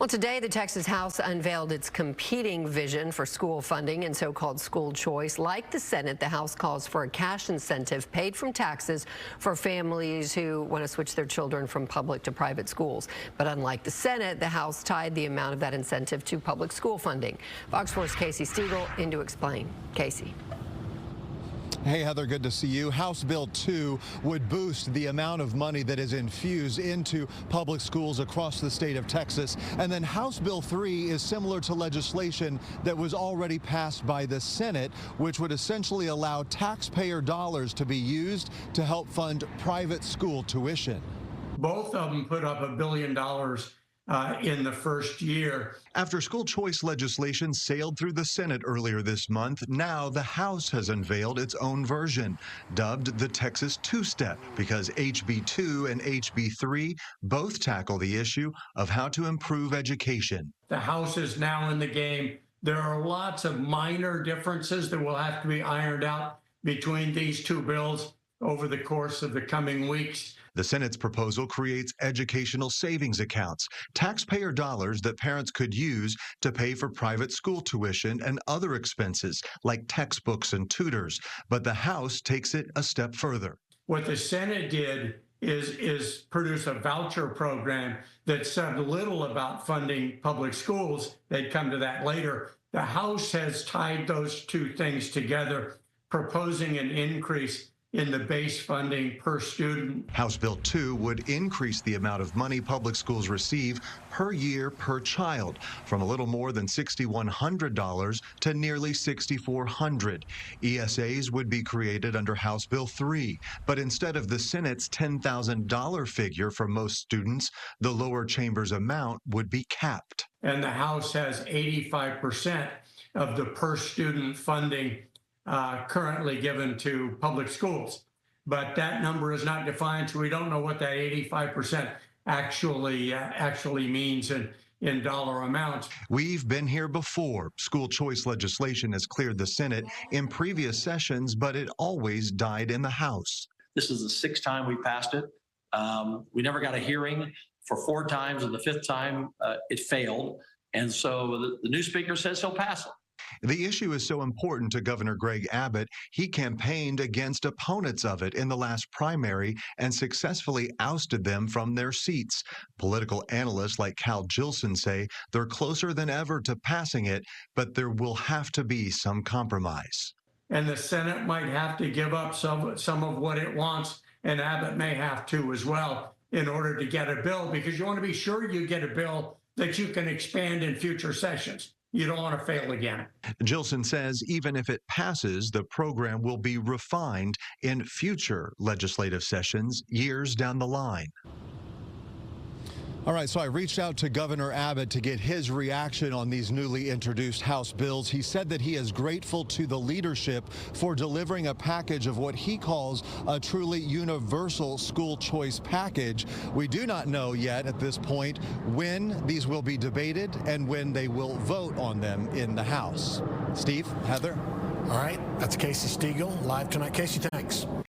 Well, today the Texas House unveiled its competing vision for school funding and so-called school choice. Like the Senate, the House calls for a cash incentive paid from taxes for families who want to switch their children from public to private schools. But unlike the Senate, the House tied the amount of that incentive to public school funding. Fox 4's Casey Stiegel in to explain. Casey. Hey, Heather, good to see you. House Bill 2 would boost the amount of money that is infused into public schools across the state of Texas. And then House Bill 3 is similar to legislation that was already passed by the Senate, which would essentially allow taxpayer dollars to be used to help fund private school tuition. Both of them put up $1 billion in the first year. After school choice legislation sailed through the Senate earlier this month, now the House has unveiled its own version, dubbed the Texas Two-Step, because HB 2 and HB 3 both tackle the issue of how to improve education. The House is now in the game. There are lots of minor differences that will have to be ironed out between these two bills over the course of the coming weeks. The Senate's proposal creates educational savings accounts, taxpayer dollars that parents could use to pay for private school tuition and other expenses like textbooks and tutors. But the House takes it a step further. What the Senate did is produce a voucher program that said little about funding public schools. They'd come to that later. The House has tied those two things together, proposing an increase in the base funding per student. House Bill 2 would increase the amount of money public schools receive per year per child from a little more than $6,100 to nearly $6,400. ESAs would be created under House Bill 3, but instead of the Senate's $10,000 figure for most students, the lower chamber's amount would be capped. And the House has 85% of the per student funding currently given to public schools. But that number is not defined, so we don't know what that 85% actually means in dollar amounts. We've been here before. School choice legislation has cleared the Senate in previous sessions, but it always died in the House. This is the sixth time we passed it. We never got a hearing for 4 times, and the 5th time it failed. And so the new speaker says he'll pass it. The issue is so important to Governor Greg Abbott, he campaigned against opponents of it in the last primary and successfully ousted them from their seats. Political analysts like Cal Jilson say they're closer than ever to passing it, but there will have to be some compromise. And the Senate might have to give up some of what it wants, and Abbott may have to as well, in order to get a bill, because you want to be sure you get a bill that you can expand in future sessions. You don't want to fail again. Jilson says even if it passes, the program will be refined in future legislative sessions years down the line. All right, so I reached out to Governor Abbott to get his reaction on these newly introduced House bills. He said that he is grateful to the leadership for delivering a package of what he calls a truly universal school choice package. We do not know yet at this point when these will be debated and when they will vote on them in the House. Steve, Heather. All right, that's Casey Stiegel live tonight. Casey, thanks.